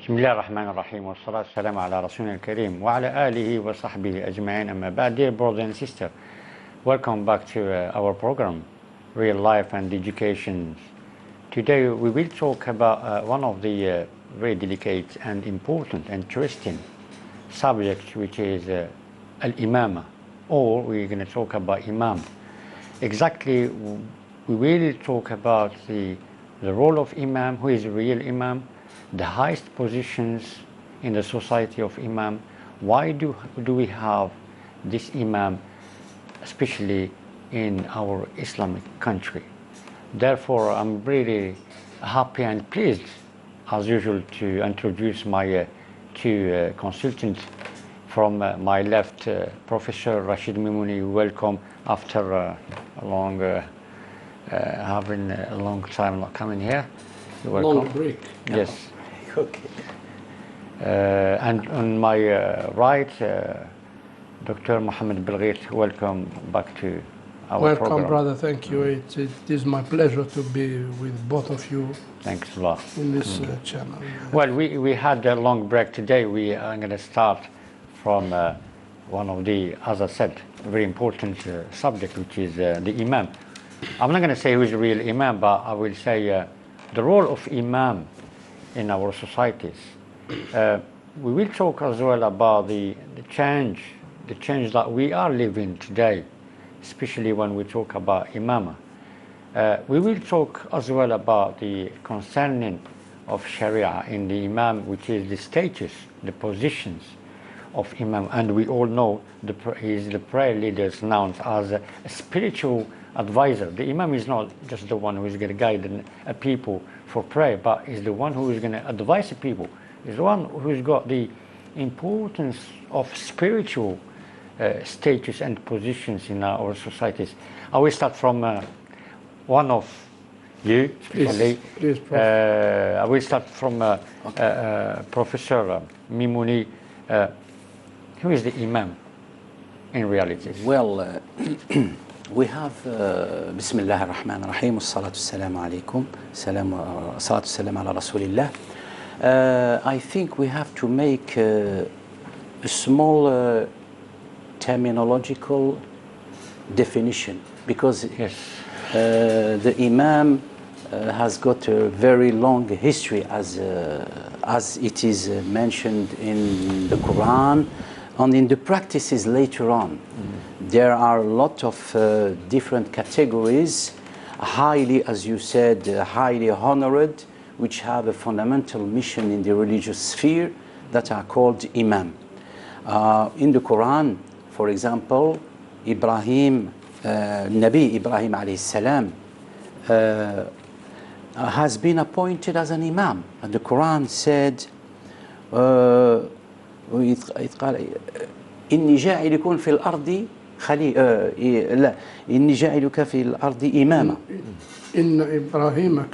بسم الله الرحمن الرحيم والصلاة والسلام على رسولنا الكريم وعلى آله وصحبه أجمعين أما بعد. Dear brother and sister, welcome back to our program Real Life and Education. Today we will talk about one of the very delicate and important and interesting subjects, which is al-imama, or we're going to talk about imam. Exactly, we will talk about the role of imam, who is the real imam, the highest positions in the society of imam. Why do we have this imam, especially in our Islamic country? Therefore, I'm really happy and pleased, as usual, to introduce my two consultants. From my left, Professor Rashid Mimouni. Welcome after a long having a long time not coming here. You're welcome. Long break. Yes. Okay. And on my right, Dr. Mohammed Belghit. Welcome back to our program. Welcome, brother. Thank you. It is my pleasure to be with both of you. Thanks a lot. In this channel. Well, we had a long break today. We are going to start from one of the, as I said, very important subject, which is the imam. I'm not going to say who is the real imam, but I will say the role of imam in our societies. We will talk as well about the change that we are living today, especially when we talk about imama. We will talk as well about the concerning of Sharia in the imam, which is the status, the positions of imam. And we all know he is the prayer leader, known as a spiritual advisor. The imam is not just the one who is going to guide a people for prayer, but is the one who is going to advise the people. Is the one who's got the importance of spiritual status and positions in our societies. I will start from one of you, especially. Please, I will start from Professor Mimouni. Who is the imam in reality? Well, we have Bismillah ar-Rahman ar-Rahim والصلاة والسلام عليكم الصلاة والسلام على رسول الله. I think we have to make a small terminological definition, because yes. The imam has got a very long history, as it is mentioned in the Quran and in the practices later on. There are a lot of different categories, highly, as you said, highly honored, which have a fundamental mission in the religious sphere, that are called imam. In the Quran, for example, Nabi Ibrahim alayhi salam has been appointed as an imam. And the Quran said, إني جاعلكم في الأرض لا إني جاعلك في الأرض إماما. إن إبراهيم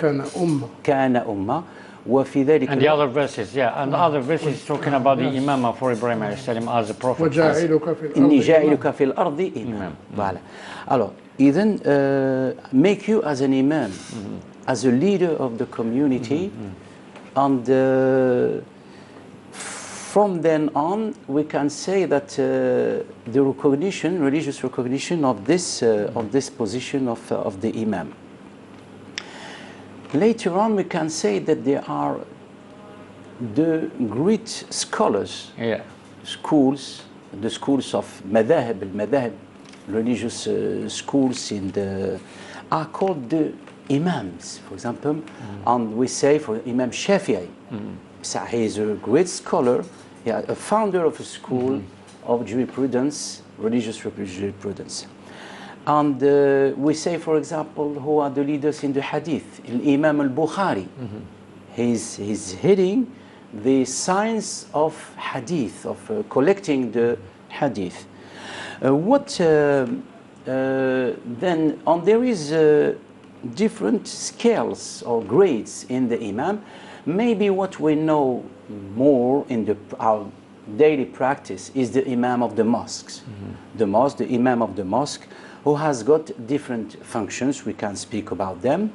كان أمة وفي ذلك. And the other verses, and the other verses talking about the imam for Ibrahim alayhi salam as a prophet. وجاعلك في الأرض إني جاعلك في الأرض إماما. Voilà. Alors, then make you as an imam, as a leader of the community, and from then on, we can say that the recognition, religious recognition of this position of the imam. Later on, we can say that there are the great scholars, schools, the schools of madhahib, religious schools are called the imams, for example, and we say for Imam Shafi'i. He is a great scholar, a founder of a school of jurisprudence, religious jurisprudence. And we say, for example, who are the leaders in the hadith? Imam al-Bukhari. He's heading the science of hadith, of collecting the hadith. Then, and there is different scales or grades in the imam. Maybe what we know more in our daily practice is the imam of the mosques. The imam of the mosque, who has got different functions. We can speak about them.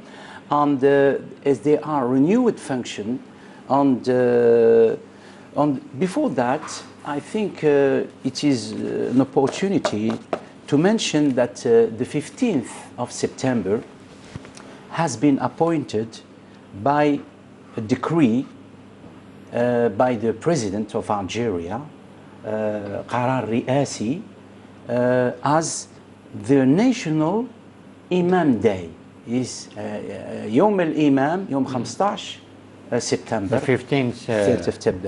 And as they are renewed function, And before that, I think it is an opportunity to mention that the 15th of September has been appointed by a decree by the president of Algeria, قرار رئاسي, as the national Imam Day. Is يوم الإمام يوم 15 September. The 15th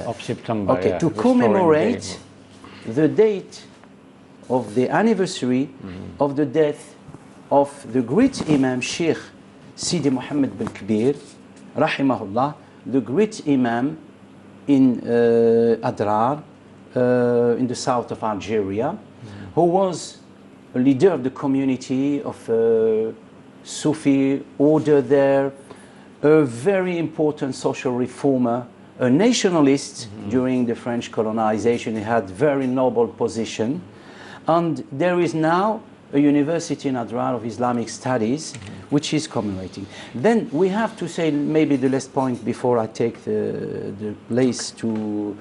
of September. Okay, to commemorate the date of the anniversary of the death of the great Imam Sheikh Sidi Muhammad bin Kabir, rahimahullah, the great Imam in Adrar, in the south of Algeria, who was a leader of the community of Sufi order there, a very important social reformer, a nationalist during the French colonization. He had very noble position. And there is now a university in Adrar of Islamic Studies, which is commemorating. Then we have to say maybe the last point before I take the place to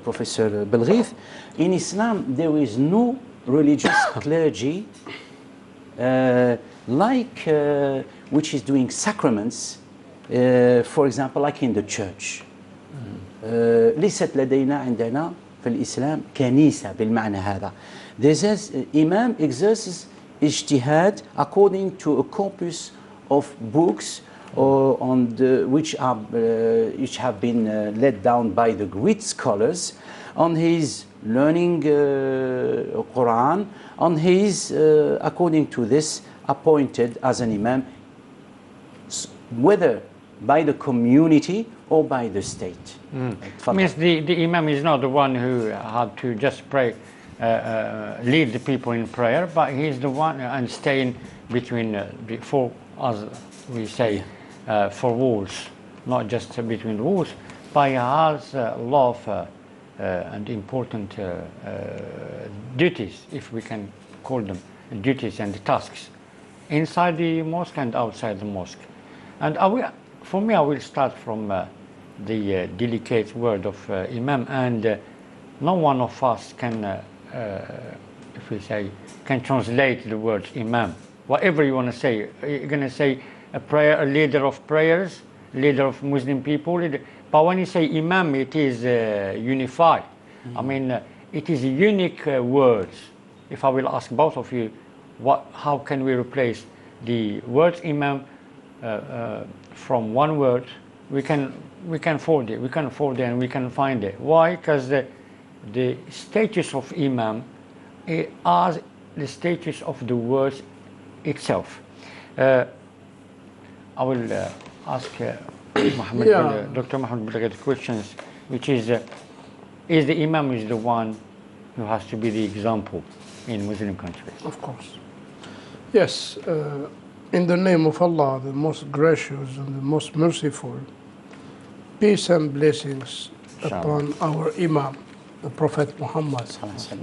Professor Belghith. In Islam, there is no religious clergy which is doing sacraments, for example, like in the church. ليست لدينا عندنا في الإسلام كنيسة بالمعنى هذا. This is Imam exerces ijtihad according to a corpus of books which have been laid down by the great scholars, on his learning Quran, and he is according to this appointed as an Imam, whether by the community or by the state. Means the Imam is not the one who had to just pray, lead the people in prayer, but he's the one and staying between four, as we say, four walls, not just between the walls, but he has a lot of and important duties, if we can call them duties and tasks, inside the mosque and outside the mosque. And for me, I will start from the delicate word of Imam, and no one of us can, if we say, can translate the word Imam. Whatever you want to say, you're going to say a prayer, a leader of prayers, leader of Muslim people. But when you say Imam, it is unified. I mean, it is unique words. If I will ask both of you, how can we replace the word Imam from one word? We can fold it. We can fold it and we can find it. Why? Because the status of Imam is the status of the words itself. I will ask Dr. Mohammed Belghith questions, which is the Imam is the one who has to be the example in Muslim countries? Of course. Yes. In the name of Allah, the most gracious and the most merciful, peace and blessings upon our Imam, the Prophet Muhammad,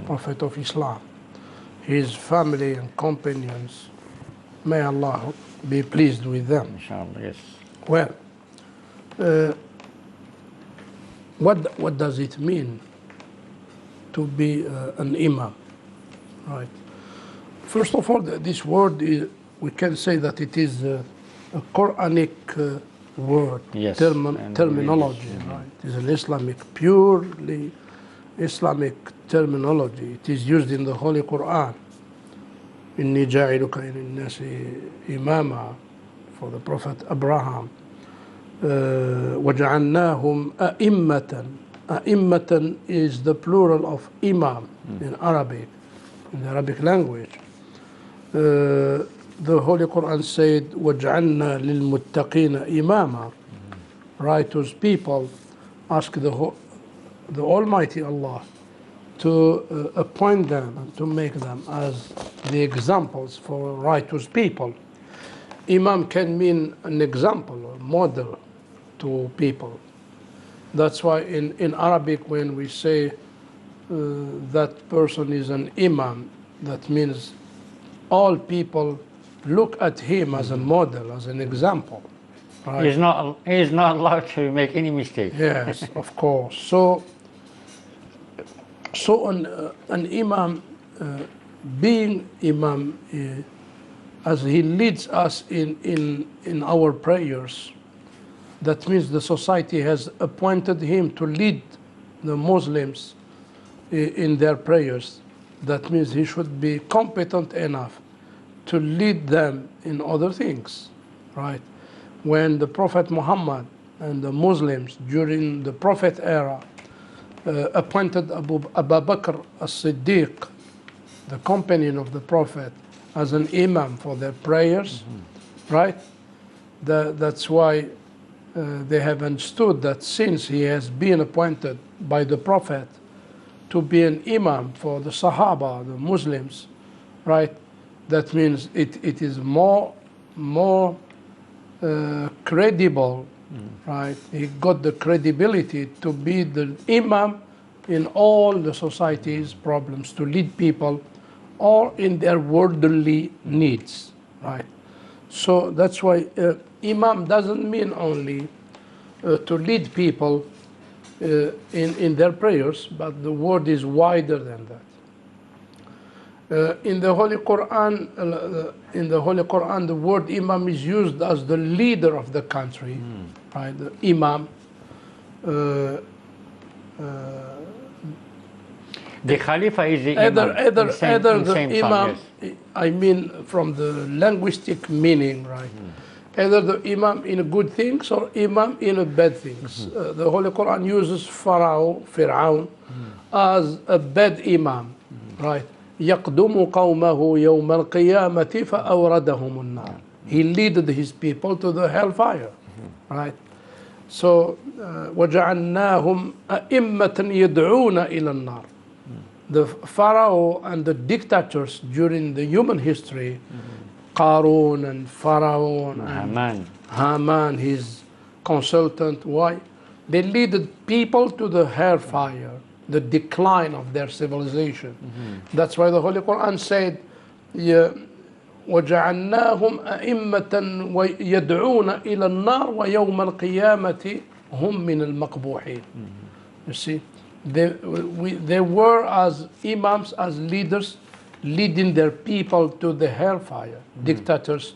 Prophet of Islam, his family and companions. May Allah be pleased with them. Inshallah, yes. Well, what does it mean to be an Imam? Right. First of all, this word is, we can say that it is a Quranic word, yes, terminology. Right. It is an Islamic, purely Islamic terminology. It is used in the Holy Quran. إِنِّي جَاعِلُكَ إِلَى النَّاسِ إِمَامًا, for the Prophet Abraham. وَجَعَلْنَاهُمْ أَئِمَّةً. أَئِمَّةً is the plural of Imam in Arabic, in the Arabic language. The Holy Quran said, وَجَعَلْنَا لِلْمُتَّقِينَ إِمَامًا. Righteous people ask the Almighty Allah to appoint them and to make them as the examples for righteous people. Imam can mean an example or model to people. That's why in Arabic, when we say that person is an Imam, that means all people look at him as a model, as an example. Right? He is not allowed to make any mistake. Yes, of course. So an imam, being imam, as he leads us in our prayers, that means the society has appointed him to lead the Muslims in their prayers. That means he should be competent enough to lead them in other things, right? When the Prophet Muhammad and the Muslims during the Prophet era appointed Abu Bakr as-Siddiq, the companion of the Prophet, as an imam for their prayers, right? That's why they have understood that since he has been appointed by the Prophet to be an imam for the Sahaba, the Muslims, right? That means it is more credible, right? He got the credibility to be the imam in all the society's problems, to lead people or in their worldly needs, right? So that's why imam doesn't mean only to lead people in their prayers, but the word is wider than that. In the Holy Quran, the word imam is used as the leader of the country, right? The imam. The Khalifa is the either the same imam, time, yes. I mean from the linguistic meaning, right? Either the imam in good things or imam in bad things. The Holy Quran uses Fir'aun as a bad imam, right? يَقْدُمُ قَوْمَهُ يَوْمَ الْقِيَامَةِ فَأَوْرَدَهُمُ النَّارِ. He led his people to the hellfire, right? So, وَجَعَلْنَاهُمْ أَئِمَّةً يَدْعُونَ إِلَى النَّارِ. The Pharaoh and the dictators during the human history, Qarun and Pharaoh and Haman, his consultant, why? They led people to the hellfire, the decline of their civilization. That's why the Holy Quran said, وَجَعَلْنَاهُمْ أَئِمَّةً يَدْعُونَ إِلَى النَّارِ وَيَوْمَ الْقِيَامَةِ هُمْ مِنَ الْمَقْبُوحِينَ. You see, they were as imams, as leaders, leading their people to the hellfire, dictators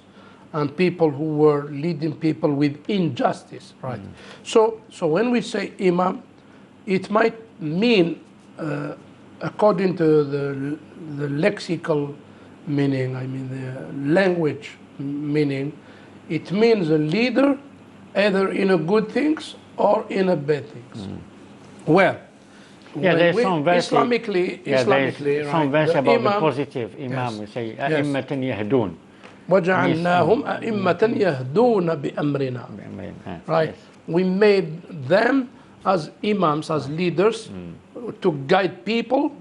and people who were leading people with injustice, right? So when we say imam, it might mean, according to the lexical meaning, I mean the language meaning, it means a leader either in a good things or in a bad things. Well, there's some verse Islamically, there's some verse the about imam, the positive imam. yes, We say yes. أئمة يهدون. وَجَعَلْنَاهُمْ أَئِمَّةً يَهْدُونَ بِأَمْرِنَا. Right? Yes. We made them as imams, as leaders, to guide people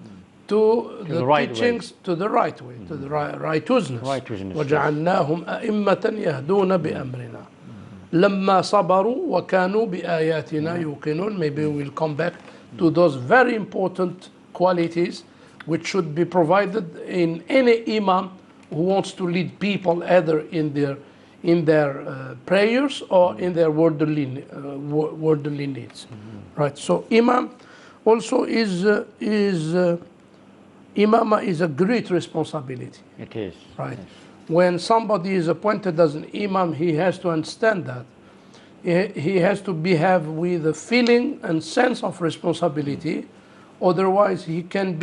to the right teachings, to the right way, to the righteousness. وَجَعَلْنَاهُمْ أَئِمَّةً يَهْدُونَ بِأَمْرِنَا لَمَّا صَبَرُوا وَكَانُوا بِآيَاتِنَا يُوقِنُونَ. Maybe we'll come back to those very important qualities which should be provided in any imam who wants to lead people either in their prayers or in their worldly needs, right? So imam also imama is a great responsibility. It is. Right. Yes. When somebody is appointed as an imam, he has to understand that. He has to behave with a feeling and sense of responsibility. Otherwise, he can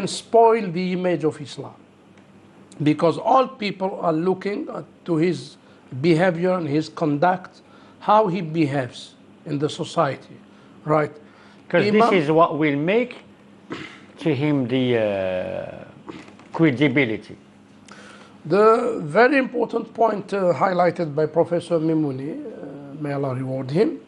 spoil the image of Islam. Because all people are looking to his behavior and his conduct, how he behaves in the society, right? Because this is what will make to him the credibility. The very important point highlighted by Professor Mimouni, may Allah reward him,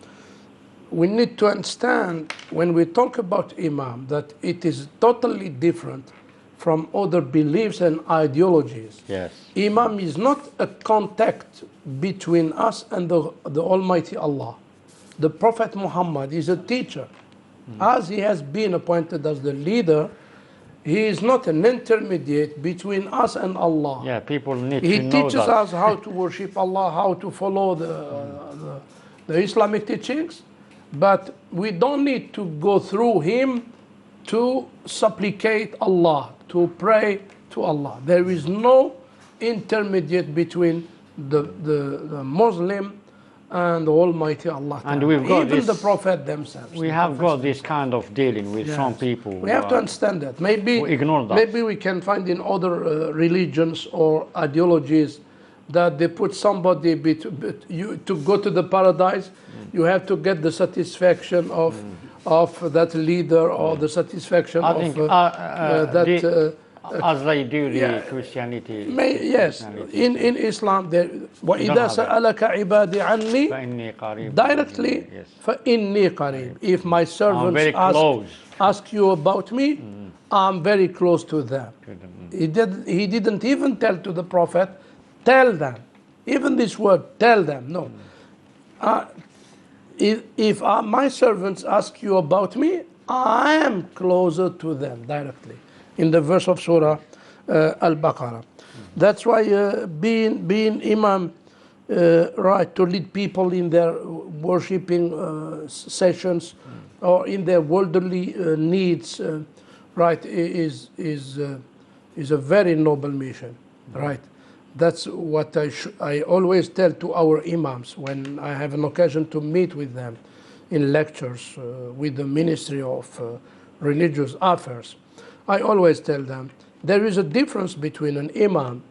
we need to understand when we talk about imam that it is totally different from other beliefs and ideologies. Yes. Imam is not a contact between us and the Almighty Allah. The Prophet Muhammad is a teacher. As he has been appointed as the leader, He is not an intermediate between us and Allah. Yeah, people need He to know teaches that. us how to worship Allah, how to follow the Islamic teachings, but we don't need to go through him to supplicate Allah, to pray to Allah. There is no intermediate between the Muslim and the Almighty Allah. And we've got even this, the Prophet themselves. we have got this kind of dealing with some people. We have to understand that. Maybe we ignore that. Maybe we can find in other religions or ideologies that they put somebody to go to the paradise. You have to get the satisfaction of that leader or the satisfaction I of think, that. As they do the Christianity. Yes, in Islam, وَإِذَا سَأَلَكَ عِبَادِ عَنِّي فَإِنِّي قَرِيبٌ. directly, Yes. فَإِنِّي قَرِيبٌ. If my servants very close. ask you about me, I'm very close to them. He didn't even tell to the Prophet, tell them. Even this word, tell them, no. If my servants ask you about me, I am closer to them directly. In the verse of Surah Al-Baqarah. That's why being imam, right, to lead people in their worshipping sessions or in their worldly needs, right, is a very noble mission, right? That's what I always tell to our imams when I have an occasion to meet with them in lectures with the Ministry of Religious Affairs. I always tell them there is a difference between an imam,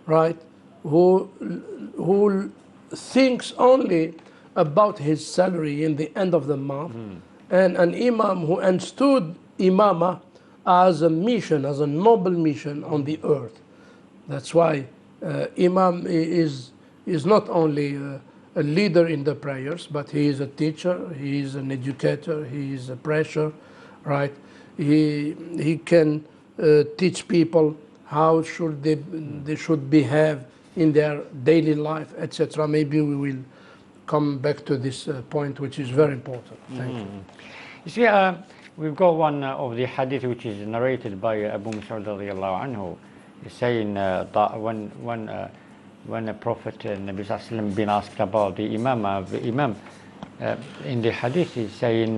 right, who thinks only about his salary in the end of the month, and an imam who understood imamah as a mission, as a noble mission on the earth. That's why imam is not only a leader in the prayers, but he is a teacher, he is an educator, he is a preacher, right? He can teach people how they should behave in their daily life, etc. Maybe we will come back to this point, which is very important. Thank you. You see, we've got one of the hadith which is narrated by Abu Mas'ud radiyallahu anhu, saying that when a Prophet Nabi Sallallahu Alaihi Wasallam been asked about the imam, in the hadith he's saying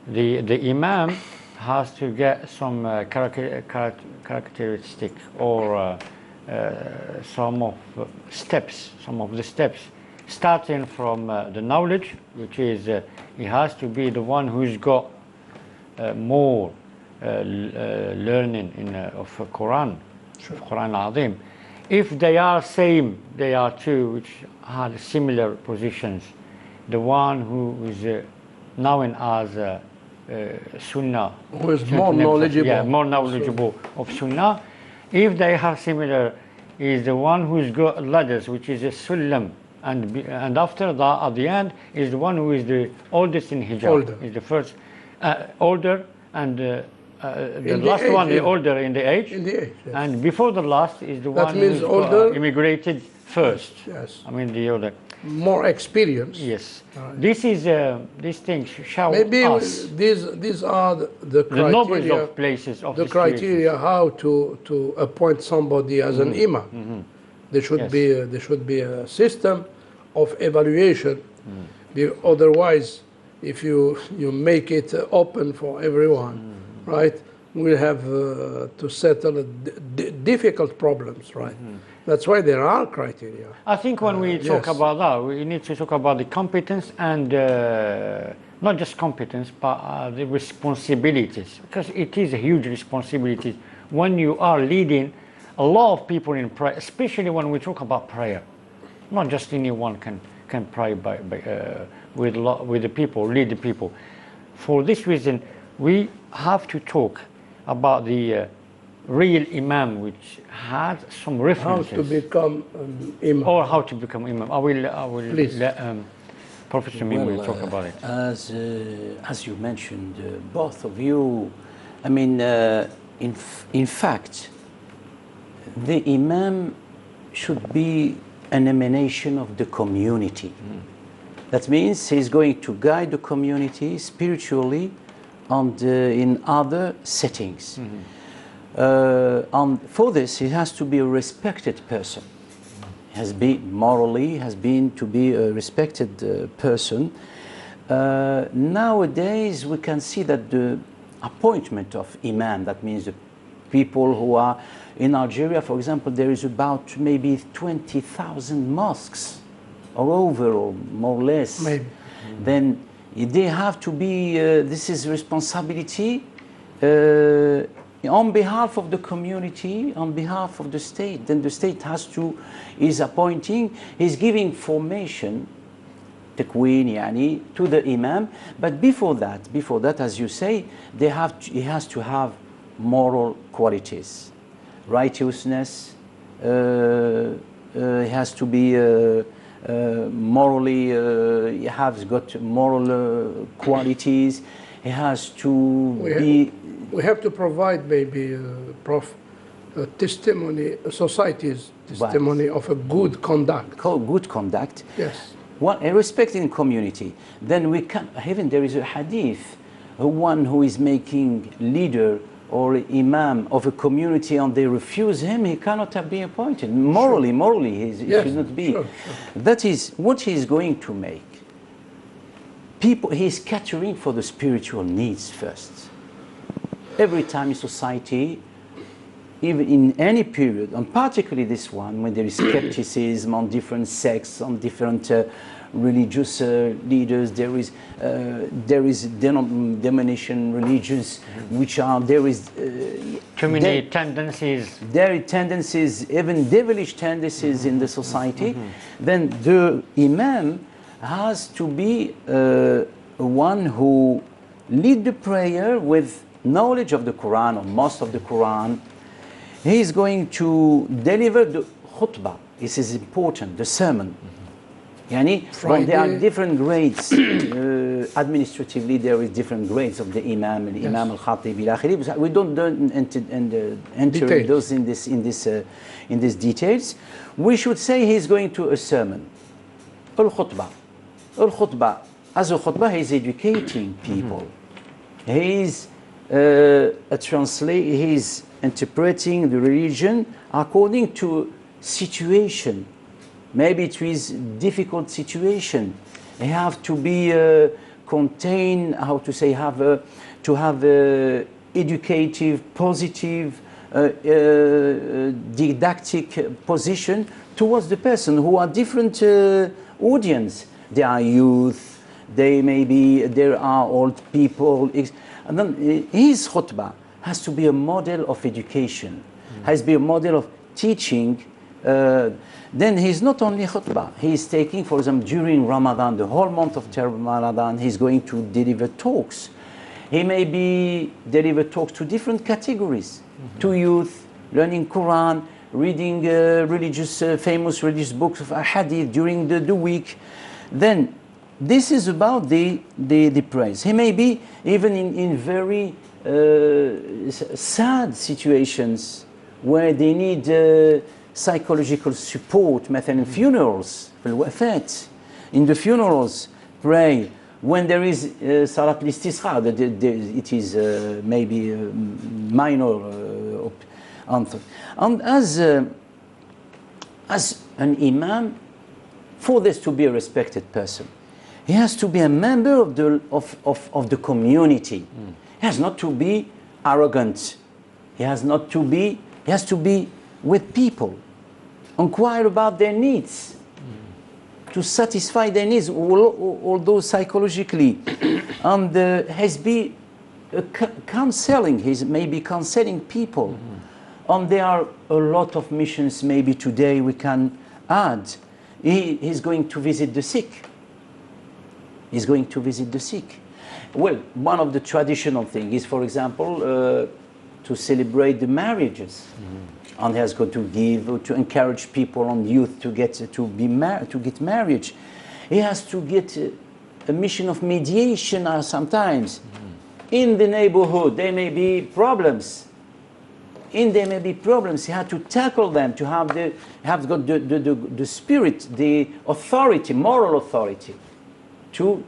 the imam has to get some characteristic or some of the steps, starting from the knowledge, which is he has to be the one who's got more learning of Quran, Quran Azim. If they are same, they are two which have similar positions. The one who is known as Sunnah, who is more knowledgeable. Yeah, more knowledgeable of Sunnah. If they are similar, is the one who's got ladders, which is a Sulam, and after that, at the end, is the one who is the oldest in hijab. Is the first older, and the last one is older in the age. In the age, yes. And before the last is the one who's older, immigrated first. Yes. I mean the older. More experience. Yes. Right. This is these things show maybe us. These are the criteria, knowledge of places of the criteria how to appoint somebody as an imam. There should be a system of evaluation. Otherwise, if you make it open for everyone, right, we'll have to settle difficult problems, right? That's why there are criteria. I think when we talk about that, we need to talk about the competence and not just competence, but the responsibilities, because it is a huge responsibility when you are leading a lot of people in prayer, especially when we talk about prayer. Not just anyone can pray with the people, lead the people. For this reason, we have to talk about the real imam, which has some references. How to become an imam. Or how to become imam. I will Please. let Professor Ming will talk about it. As you mentioned, both of you, I mean, in fact, the imam should be an emanation of the community. That means he's going to guide the community spiritually and in other settings. And for this, he has to be a respected person. Has been to be a respected person. Nowadays, we can see that the appointment of imam, that means the people who are in Algeria, for example, there is about maybe 20,000 mosques all over, or more or less. Maybe. Then they have to be, this is responsibility on behalf of the community, on behalf of the state. Then the state is appointing, is giving formation, تكوين يعني, to the imam. But before that, as you say, he has to have moral qualities, righteousness. He has to be morally. He has got moral qualities. He has to be. We have to provide maybe, Prof, a testimony, a society's testimony of a good conduct. Good conduct. Yes. Well, a respecting community. Then we can. Even there is a hadith. One who is making leader or imam of a community and they refuse him, he cannot be appointed. Morally, he should not be. Sure. That is what he is going to make. People, he is catering for the spiritual needs first. Every time in society, even in any period, and particularly this one, when there is skepticism on different sects, on different religious leaders, there is denomination religions, which are, there is too many tendencies. There are tendencies, even devilish tendencies in the society. Then the imam has to be one who lead the prayer with knowledge of the Quran, or most of the Quran. He is going to deliver the khutbah. This is important, the sermon. Yani, well, there are different grades. Administratively, there is different grades of the imam, the imam al-khatib, ila akhiri. We don't enter those in these details. We should say he is going to a sermon. Al-khutbah. Al-khutbah. As a khutbah, he is educating people. He is he is interpreting the religion according to situation. Maybe it is difficult situation. They have to be contained, how to say, to have educative, positive, didactic position towards the person who are different audience. They are youth, there are old people. And then his khutbah has to be a model of education, has to be a model of teaching. Then he's not only khutbah, he is taking, for example, during Ramadan, the whole month of Ramadan, he's going to deliver talks. He may deliver talks to different categories, to youth, learning Quran, reading famous religious books of hadith during the week. Then this is about the praise. He may be even in very sad situations where they need psychological support, مثلا funerals, in the funerals, pray. When there is Salat al-Istisqa, it is maybe a minor answer. And as an imam, for this to be a respected person, he has to be a member of the community. He has not to be arrogant. He has to be with people, inquire about their needs, to satisfy their needs, although psychologically, and has be counseling. He's maybe counseling people, and there are a lot of missions. Maybe today we can add. He's going to visit the sick. He's going to visit the sick. Well, one of the traditional things is, for example, to celebrate the marriages. And he has got to encourage people and youth to get married. He has to get a mission of mediation sometimes. In the neighborhood, there may be problems. He had to tackle them, to have got the spirit, the authority, moral authority, to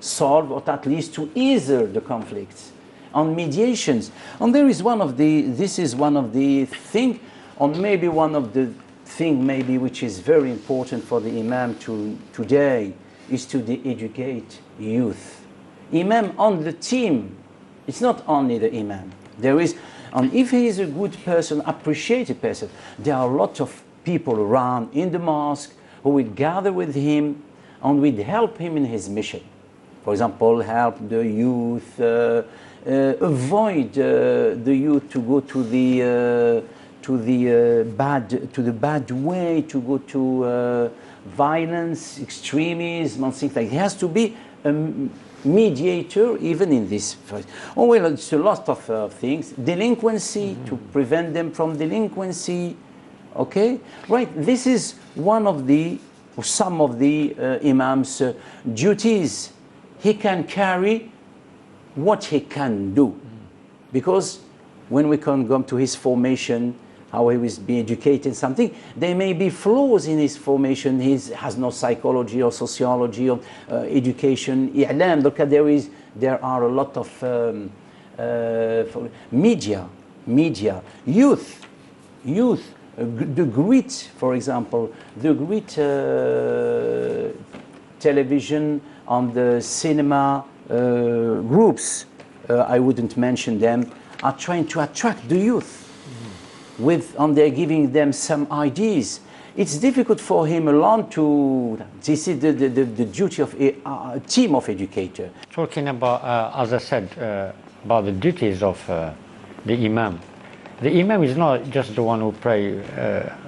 solve, or at least to ease the conflicts. on mediations. And there is one of the, this is one of the thing, or maybe one of the thing maybe which is very important for the Imam today, is to educate youth. Imam on the team, it's not only the Imam. There is, and if he is a good person, appreciated person, there are a lot of people around in the mosque who will gather with him and will help him in his mission. For example, help the youth, avoid the youth to go to the bad way, to go to violence, extremism, and things like that. He has to be a mediator even in this. Oh well, it's a lot of things. Delinquency, to prevent them from delinquency. Okay, right. This is one of the, or some of the Imam's duties. He can carry what he can do, because when we can come to his formation, how he was being educated, something, there may be flaws in his formation. He has no psychology or sociology or education, i'lam. Look at there are a lot of media, youth, the great, for example, the great television and the cinema groups, I wouldn't mention them, are trying to attract the youth. And they're giving them some ideas. It's difficult for him alone to, this is the duty of a team of educators. Talking about, as I said, about the duties of the Imam. The Imam is not just the one who pray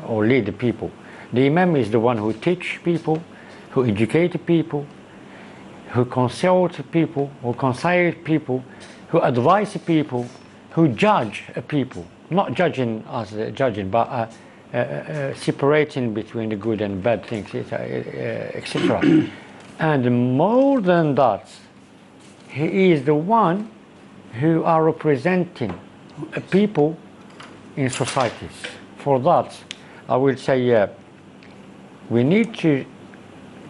or lead the people. The Imam is the one who teach people, who educate people, who consult people, who concile people, who advise people, who judge people. Not judging as judging, but separating between the good and bad things, etc. And more than that, he is the one who are representing people in societies. For that, I will say we need to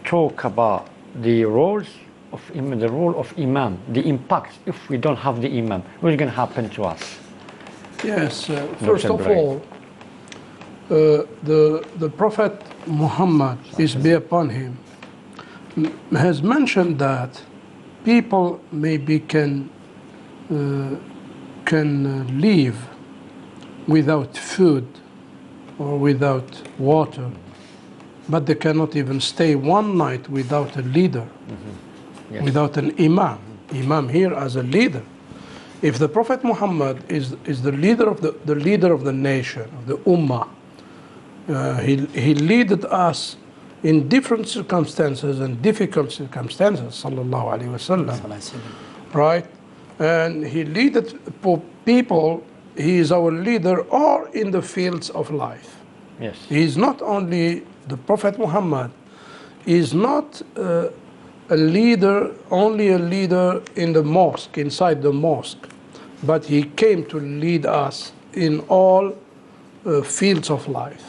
talk about the roles of the role of Imam, the impact if we don't have the Imam. What's going to happen to us? Yes, first of all, the Prophet Muhammad, peace be upon him, has mentioned that people maybe can live without food or without water, but they cannot even stay one night without a leader, yes, without an Imam. Imam here as a leader. If the Prophet Muhammad is the leader of the nation, of the Ummah, he led us in different circumstances and difficult circumstances, sallallahu alaihi wasallam, right? And he led people. He is our leader, or in the fields of life. Yes. He is not only the Prophet Muhammad. He is not a leader, only a leader in the mosque, inside the mosque, but he came to lead us in all fields of life,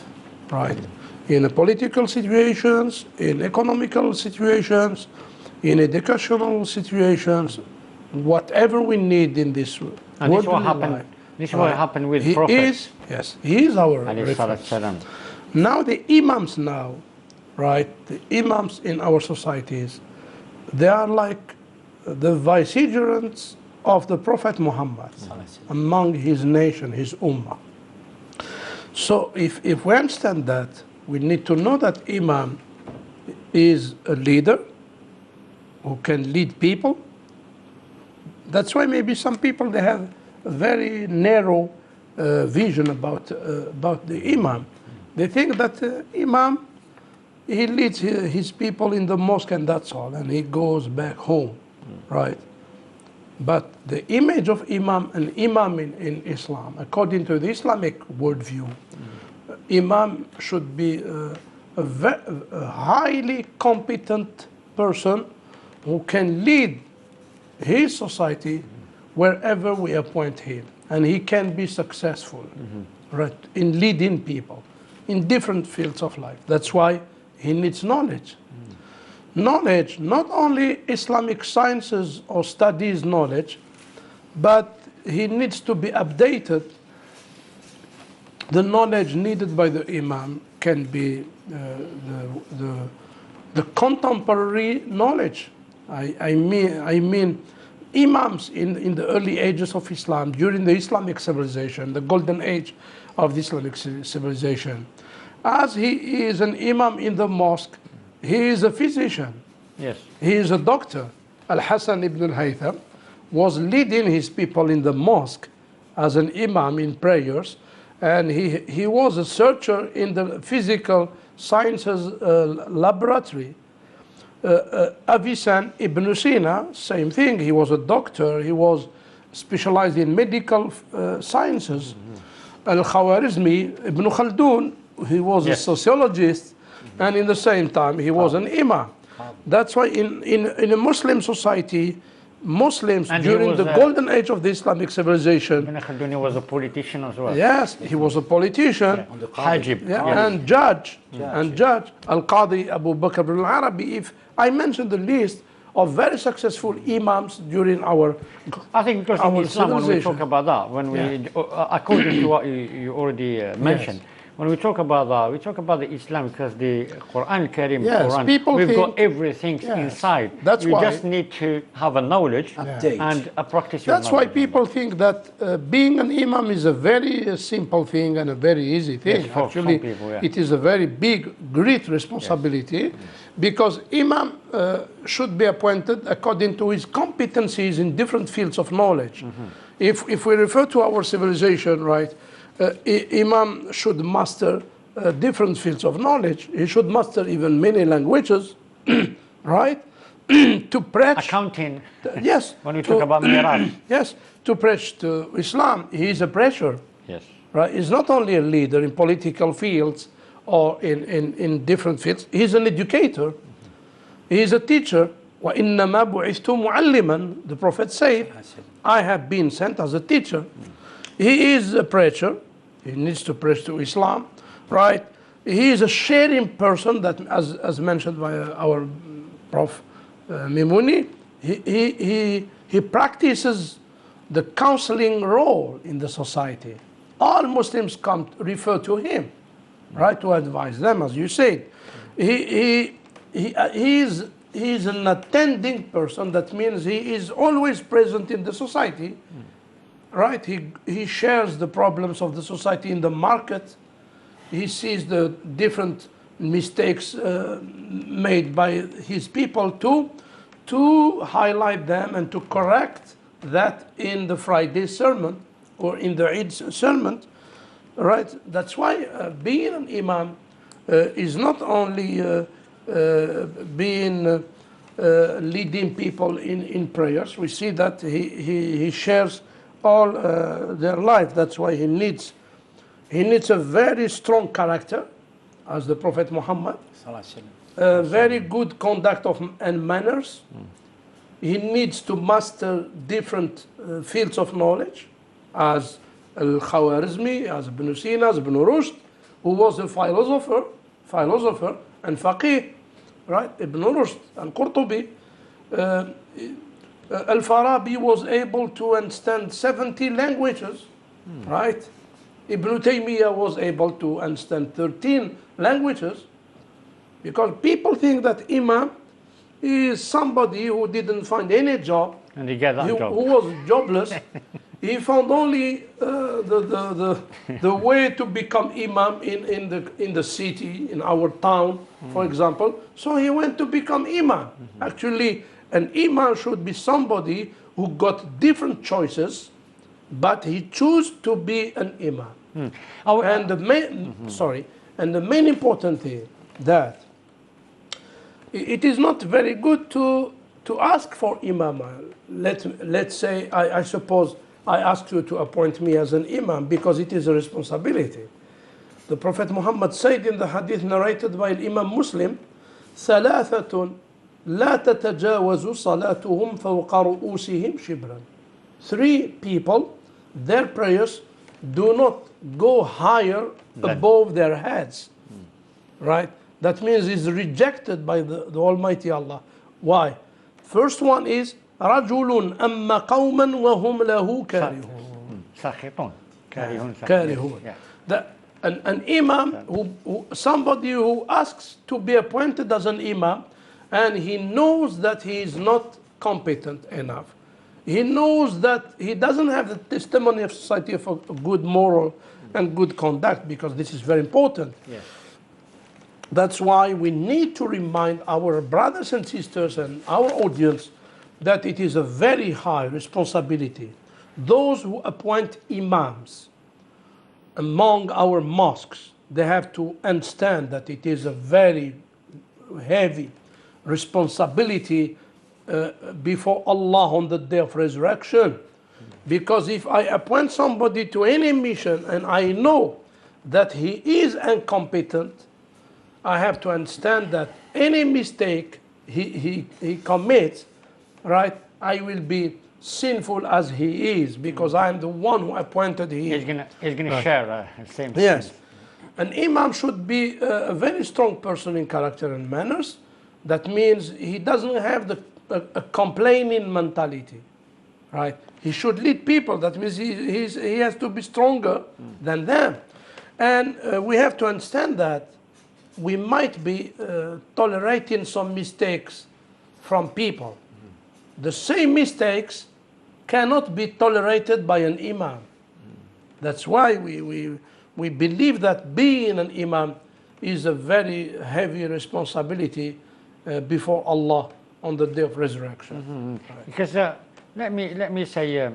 right? In political situations, in economical situations, in educational situations, whatever we need in this world. And this will happen. This will happen with prophets. Yes, he is our reference. Now the Imams now, right? The Imams in our societies, they are like the vicegerents of the Prophet Muhammad among his nation, his Ummah. So if we understand that, we need to know that Imam is a leader who can lead people. That's why maybe some people, they have a very narrow vision about the Imam. They think that Imam, he leads his people in the mosque and that's all, and he goes back home, right? But the image of Imam, an Imam in Islam, according to the Islamic worldview, Imam should be a highly competent person who can lead his society wherever we appoint him. And he can be successful, right, in leading people in different fields of life. That's why he needs knowledge. Knowledge, not only Islamic sciences or studies knowledge, but he needs to be updated. The knowledge needed by the imam can be the contemporary knowledge. I mean imams in the early ages of Islam, during the Islamic civilization, the golden age of the Islamic civilization. As he is an imam in the mosque, he is a physician. Yes. He is a doctor. Al-Hasan ibn al-Haytham was leading his people in the mosque as an imam in prayers, and he was a searcher in the physical sciences laboratory. Avisan ibn Sina, same thing. He was a doctor. He was specialized in medical sciences. Al-Khawarizmi, Ibn Khaldun, he was a sociologist, and in the same time he was an imam. That's why in a Muslim society, Muslims during the golden age of the Islamic civilization. Ibn Khaldun was a politician as well. Yes, he was a politician. Hajib. And judge. Al-Qadi Abu Bakr al-Arabi. If I mentioned the list of very successful imams during our I think because in Islam, when we talk about that, when we, according to what you already mentioned, when we talk about that, we talk about the Islam because the Quran, Karim, Quran, we've got everything inside. That's you why just need to have a knowledge and a practice. That's why people think that being an imam is a very simple thing and a very easy thing. Yes, actually, people, it is a very big, great responsibility because imam should be appointed according to his competencies in different fields of knowledge. If we refer to our civilization, right, imam should master different fields of knowledge. He should master even many languages, right? To preach. Accounting. Yes. When we talk about miraj. Yes. To preach to Islam, he is a preacher. Yes. Right. He's not only a leader in political fields or in different fields. He's an educator. He is a teacher. وَإِنَّمَا بُعِثْتُ مُعَلِّمًا. The Prophet said, I have been sent as a teacher. He is a preacher. He needs to preach to Islam, right? He is a sharing person that, as mentioned by our Prof. Mimouni, he practices the counseling role in the society. All Muslims come to refer to him, right, to advise them, as you said. He is an attending person. That means he is always present in the society. Right, he shares the problems of the society in the market. He sees the different mistakes made by his people to highlight them and to correct that in the Friday sermon or in the Eid sermon. Right, that's why being an imam is not only being leading people in prayers. We see that he shares all their life. That's why he needs a very strong character, as the Prophet Muhammad, very good conduct and manners. He needs to master different fields of knowledge, as Al-Khawarizmi, as Ibn Sina, as Ibn Rushd, who was a philosopher and faqih, right? Ibn Rushd, Al-Qurtubi, Al-Farabi was able to understand 70 languages, right? Ibn Taymiyyah was able to understand 13 languages, because people think that imam is somebody who didn't find any job, and he got that job. Who was jobless. He found only the way to become imam in the city, in our town, for example. So he went to become imam. Actually, an imam should be somebody who got different choices, but he chose to be an imam. And the main important thing that it is not very good to ask for imam. Let's say I suppose I ask you to appoint me as an imam because it is a responsibility. The Prophet Muhammad said in the hadith narrated by Imam Muslim, ثلاثة لا تتجاوز صلاتهم فوق رؤوسهم شبرا. 3 people, their prayers do not go higher above their heads. Right? That means it's rejected by the Almighty Allah. Why? First one is رجل أما قوما وهم له كارهون. ساخطون. كارهون. كارهون. An imam, somebody who asks to be appointed as an imam, and he knows that he is not competent enough. He knows that he doesn't have the testimony of society for good moral and good conduct, because this is very important. Yes. That's why we need to remind our brothers and sisters and our audience that it is a very high responsibility. Those who appoint imams among our mosques, they have to understand that it is a very heavy responsibility before Allah on the day of resurrection. Because if I appoint somebody to any mission and I know that he is incompetent, I have to understand that any mistake he commits, right, I will be sinful as he is, because I am the one who appointed him. He's gonna share the same. Yes. An imam should be a very strong person in character and manners. That means he doesn't have a complaining mentality, right? He should lead people. That means he has to be stronger than them. And we have to understand that we might be tolerating some mistakes from people. The same mistakes cannot be tolerated by an imam. That's why we believe that being an imam is a very heavy responsibility before Allah on the day of resurrection. Right. Because let me say,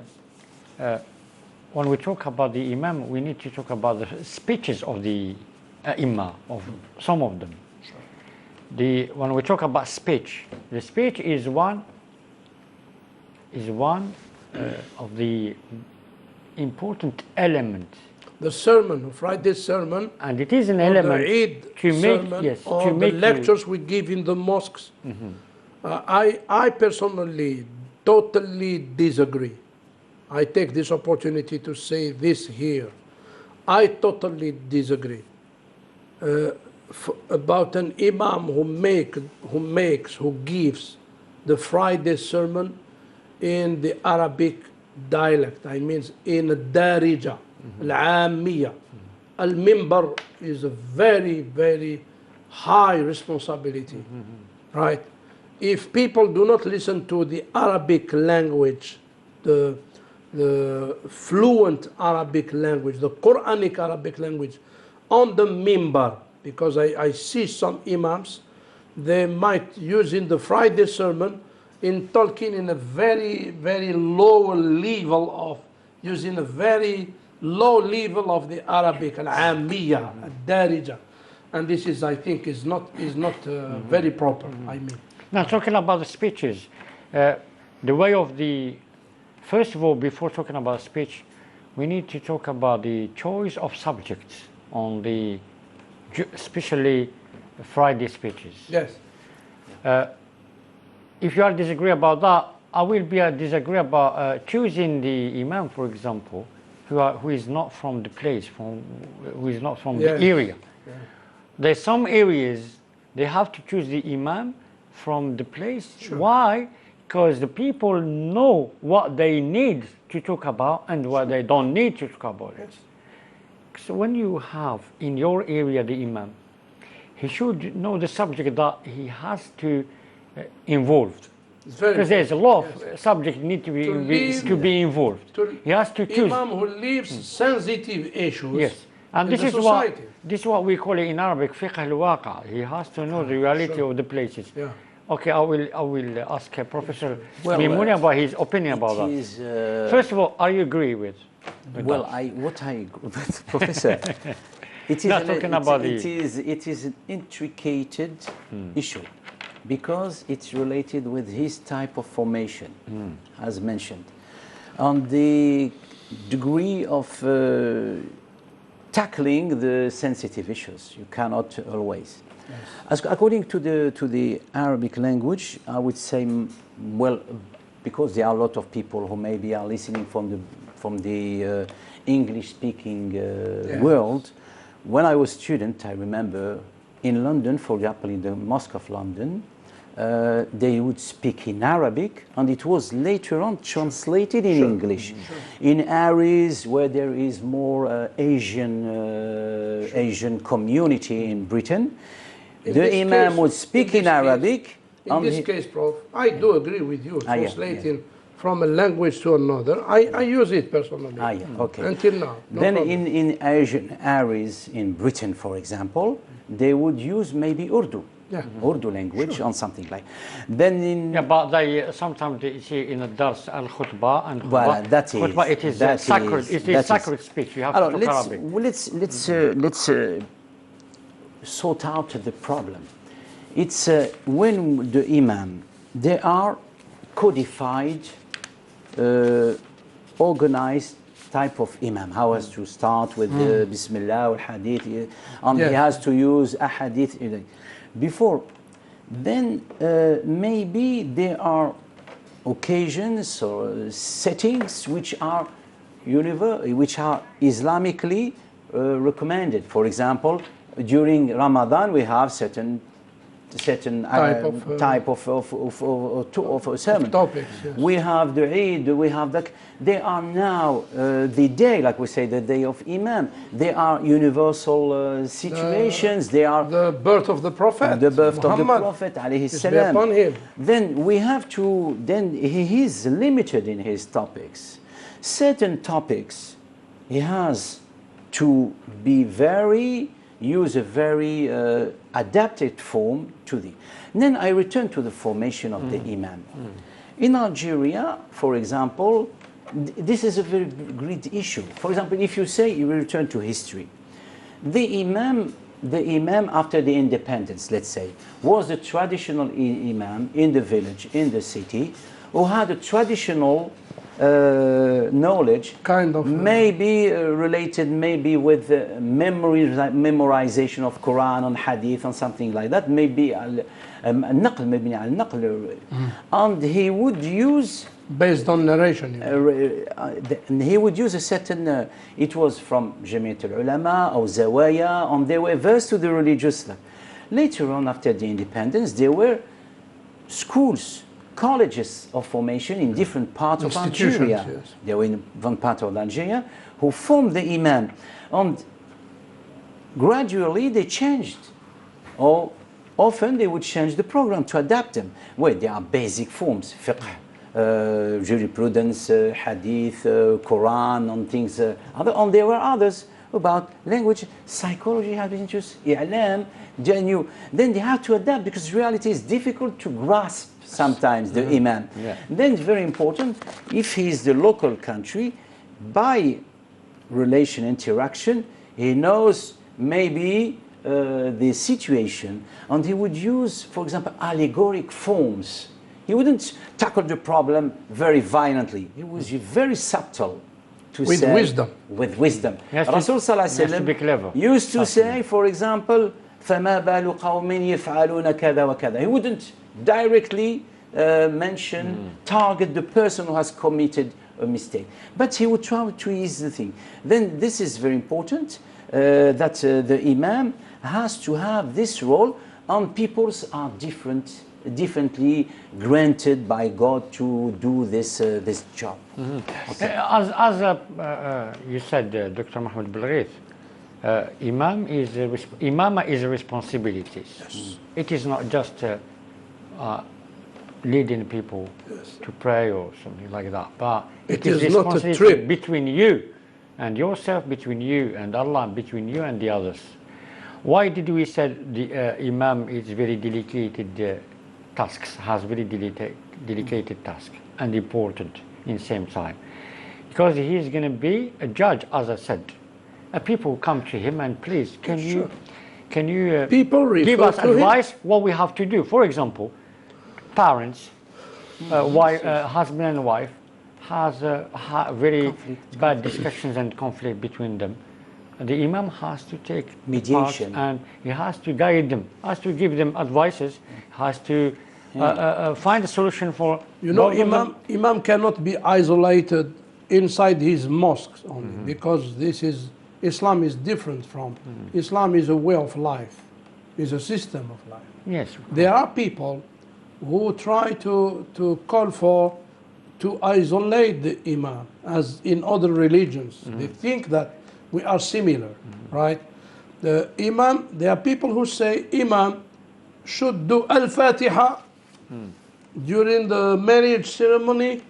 when we talk about the imam, we need to talk about the speeches of the imam, of some of them. Sure. When we talk about speech, the speech is one of the important elements. The sermon, Friday's sermon, and it is an element the Eid to sermon, make, yes, or to the make lectures we give in the mosques. I personally totally disagree. I take this opportunity to say this here. I totally disagree about an imam who gives the Friday sermon in the Arabic dialect. I mean in the darija, al-aamiyya. Al-mimbar is a very, very high responsibility, right? If people do not listen to the Arabic language, the fluent Arabic language, the Quranic Arabic language, on the mimbar, because I see some imams, they might use in the Friday sermon in talking in a very, very low level of, using a very low level of the Arabic, al-aamiyya, al-darija. And this is, I think, is not very proper, I mean. Now, talking about the speeches, the way of first of all, before talking about speech, we need to talk about the choice of subjects on especially Friday speeches. Yes. If you are disagree about that, I will disagree about choosing the imam, for example, who is not from the place, who is not from the area. Yeah. There's some areas they have to choose the imam from the place. Sure. Why? Because the people know what they need to talk about and what they don't need to talk about it. So when you have in your area the imam, he should know the subject that he has to involved. Because there's a lot of subjects need to be involved. He has to choose. Imam who leaves sensitive issues. Yes. And this is what we call it in Arabic fiqh al-waqa. He has to know the reality of the places. Yeah. Okay, I will ask Professor Mimouni about his opinion about that. First of all, are you agree with well, that? What I agree with Professor, it is an intricate issue because it's related with his type of formation, as mentioned, on the degree of tackling the sensitive issues. You cannot always. Yes. According to the Arabic language, I would say, well, because there are a lot of people who maybe are listening from the English-speaking world. When I was a student, I remember in London, for example, in the Mosque of London, they would speak in Arabic, and it was later on translated in English. In areas where there is more Asian community in Britain, the Imam would speak in Arabic. In this case, Prof, I do agree with you. Translating from a language to another, I use it personally. Okay. Until now. Then in Asian areas in Britain, for example, they would use maybe Urdu. Urdu language on something like. Then in but they sometimes they see in the dars al khutbah and that is khutbah, it is sacred. It is sacred speech. You have to talk Arabic. Let's sort out the problem. It's when the Imam, they are codified, organized type of Imam. How has to start with Bismillah or Hadith, and he has to use a Hadith before. Then maybe there are occasions or settings which are Islamically recommended. For example, during Ramadan we have certain type of sermon. Topics, yes. We have the Eid, we have the. They are now the day, like we say, the day of Imam. They are universal situations. They are the birth of the Prophet. The birth Muhammad, of the Prophet, alayhi salam. upon him. Then we have to. Then he is limited in his topics. Certain topics, he has to be use a very adapted form to the. Then I return to the formation of the Imam. In Algeria, for example, this is a very great issue. For example, if you say you return to history, the Imam after the independence, let's say, was the traditional Imam in the village, in the city, who had a traditional knowledge, maybe related maybe with memorization of Quran and Hadith and something like that, maybe and he would use based on narration. He would use a certain. It was from Jamiat al-Ulama or Zawaya, and they were versed to the religious life. Later on, after the independence, there were schools, colleges of formation in different parts of Algeria. Yes. They were in one part of Algeria who formed the Imam, and gradually they changed, or often they would change the program to adapt them. Where there are basic forms, fiqh, jurisprudence, hadith, Quran, and things. And there were others about language, psychology had been introduced, i'lam, then they have to adapt because reality is difficult to grasp. Sometimes the Imam. Then it's very important, if he is the local country, by interaction, he knows maybe the situation, and he would use, for example, allegoric forms. He wouldn't tackle the problem very violently. He was very subtle. With wisdom. With wisdom. Rasul Sallallahu Alaihi Wasallam used to say, for example, فَمَا بَالُ قَوْمٍ يَفْعَلُونَ كَذَا وَكَذَا. He wouldn't directly target the person who has committed a mistake. But he would try to ease the thing. Then this is very important, that the Imam has to have this role, and peoples are differently granted by God to do this job. Okay. As you said, Dr. Mohammed Belghith, Imama is a responsibility. Yes. It is not just leading people to pray or something like that, but it is responsibility between you and yourself, between you and Allah, between you and the others. Why did we say the Imam is very dedicated tasks, has very dedicated tasks and important in the same time? Because he is going to be a judge, as I said. People come to him and please, can you give us advice what we have to do? For example, parents, husband and wife, has very bad discussions and conflict between them. The Imam has to take mediation, and he has to guide them, has to give them advices, has to find a solution for. You know, Imam cannot be isolated inside his mosques only, because Islam is different from. Islam is a way of life, is a system of life. Yes. There are people who try to call for to isolate the imam, as in other religions. They think that we are similar, right? The imam, there are people who say imam should do al-Fatiha during the marriage ceremony,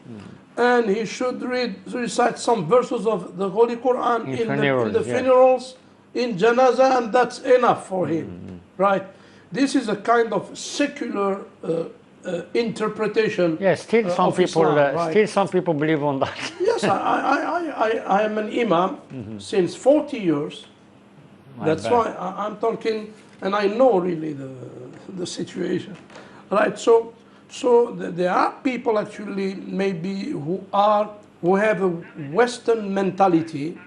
and he should recite some verses of the Holy Quran in the funerals, in janazah, and that's enough for him, right? This is a kind of secular interpretation. Yes, still some people, Islam, right? Still some people believe on that. Yes, I am an imam since 40 years. That's why I'm talking, and I know really the situation, right? So there are people actually maybe who have a Western mentality,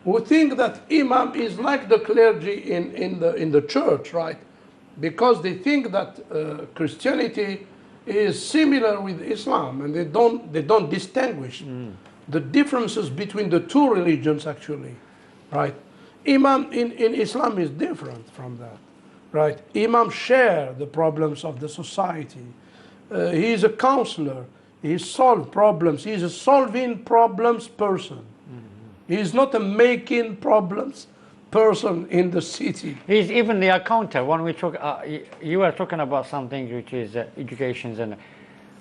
who think that imam is like the clergy in the church, right? Because they think that Christianity is similar with Islam, and they don't distinguish the differences between the two religions actually, right? Imam in Islam is different from that, right? Imam share the problems of the society. He is a counselor. He solves problems. He is a solving problems person. He is not a making problems person in the city. He's even the accountant. When we talk, you were talking about something which is education, and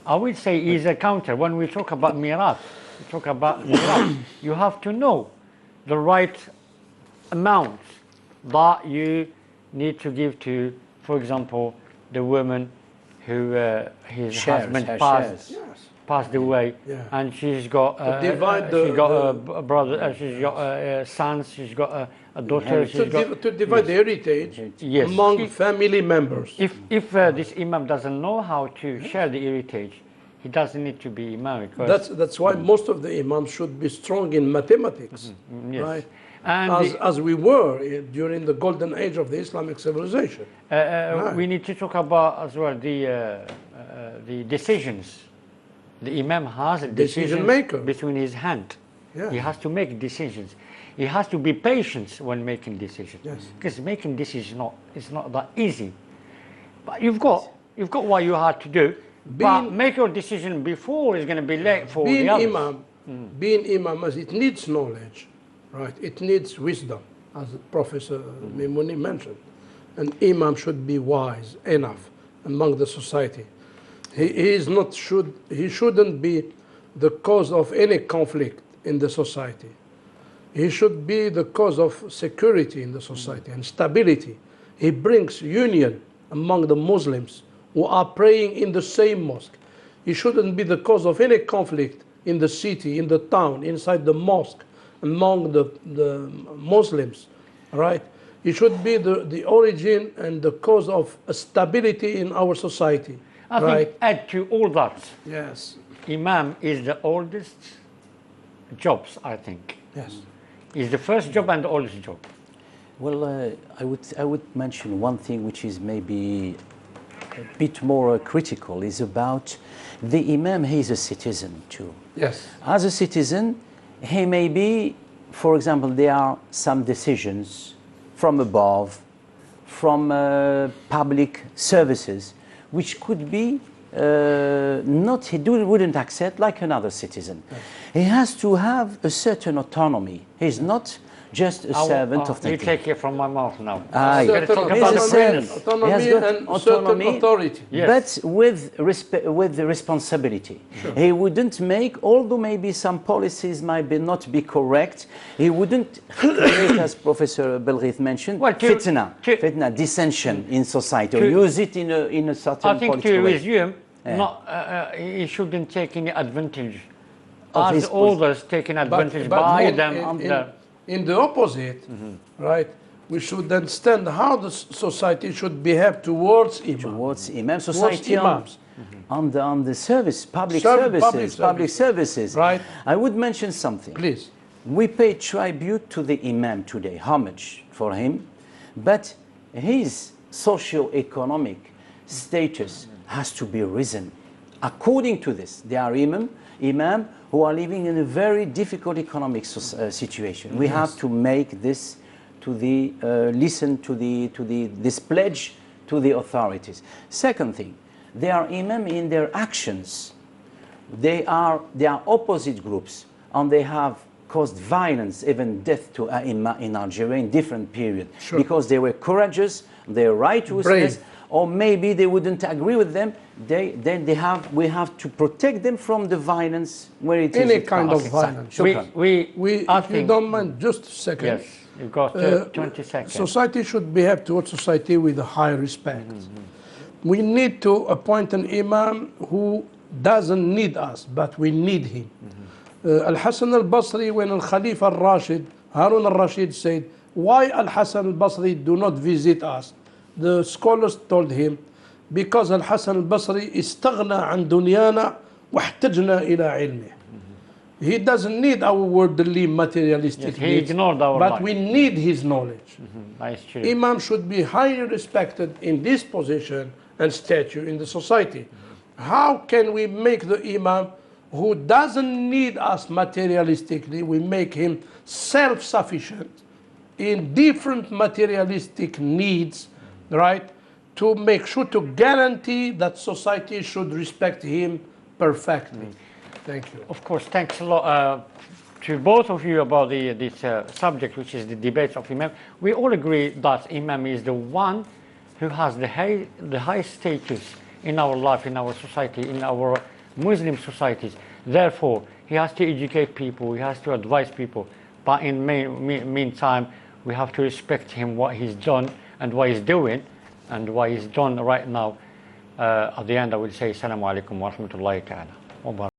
I would say he's a counter. When we talk about mirath, you have to know the right amount that you need to give to, for example, the woman who his husband passed away, and she's got a brother, she's got sons, she's got a daughter. To divide the heritage among family members. If this imam doesn't know how to share the heritage, he doesn't need to be imam. That's why most of the imams should be strong in mathematics, right? And as we were during the golden age of the Islamic civilization. We need to talk about as well the decisions. The imam has a decision maker between his hand. Yeah. He has to make decisions. He has to be patient when making decisions. Yes. Because making decisions is not that easy. But you've got what you have to do. But make your decision before it's going to be late for the others. Being imam, as it needs knowledge, right? It needs wisdom, as Professor Mimouni mentioned. An imam should be wise enough among the society. He shouldn't be the cause of any conflict in the society. He should be the cause of security in the society and stability. He brings union among the Muslims who are praying in the same mosque. He shouldn't be the cause of any conflict in the city, in the town, inside the mosque, among the Muslims, right? He should be the origin and the cause of stability in our society. I think add to all that. Yes. Imam is the oldest jobs, I think. Yes. Is the first job and the oldest job. Well, I would mention one thing which is maybe a bit more critical, is about the imam. He is a citizen too. Yes. As a citizen, he may be, for example, there are some decisions from above, from public services, which could be wouldn't accept like another citizen. Yes. He has to have a certain autonomy. He's not just a servant of the You take it from my mouth now. Autonomy and certain authority. Yes. But with the responsibility. Sure. He wouldn't make, although maybe some policies might not be correct, he wouldn't create, as Professor Belghith mentioned, fitna, dissension in society, or use it in a certain political way. I think to resume, he shouldn't take any advantage. As others taking advantage by them. In the opposite, right? We should understand how the society should behave towards imams. Towards imams, society imams. On the service, public services. Right. I would mention something. Please. We pay tribute to the imam today, homage for him, but his socio-economic status has to be risen. According to this, there are imam who are living in a very difficult economic situation. We have to make this listen to this pledge to the authorities. Second thing, they are imam in their actions. They are opposite groups, and they have caused violence, even death to A'imma in Algeria in different periods. Sure. Because they were courageous, their righteousness, or maybe they wouldn't agree with them. We have to protect them from the violence where it is. Any kind of violence. If you don't mind, just a second. Yes, you've got 20 seconds. Society should behave towards society with a high respect. We need to appoint an imam who doesn't need us, but we need him. Al-Hassan al-Basri, when Al-Khalifa al-Rashid, Harun al-Rashid said, why Al-Hassan al-Basri do not visit us? The scholars told him, because Al-Hassan al-Basri استغنى عن دنيانا واحتجنا إلى علمه. He doesn't need our worldly materialistic he needs, ignored our but life. we need his knowledge. That's true. Imam should be highly respected in this position and stature in the society. How can we make the imam who doesn't need us materialistically, we make him self-sufficient in different materialistic needs, right? To make sure to guarantee that society should respect him perfectly. Thank you. Of course, thanks a lot to both of you about this subject, which is the debates of Imam. We all agree that Imam is the one who has the high status in our life, in our society, in our Muslim societies. Therefore, he has to educate people, he has to advise people. But in meantime, we have to respect him, what he's done and what he's doing and what he's done right now. At the end, I will say, Assalamu alaikum wa rahmatullahi ta'ala wa barakatuh.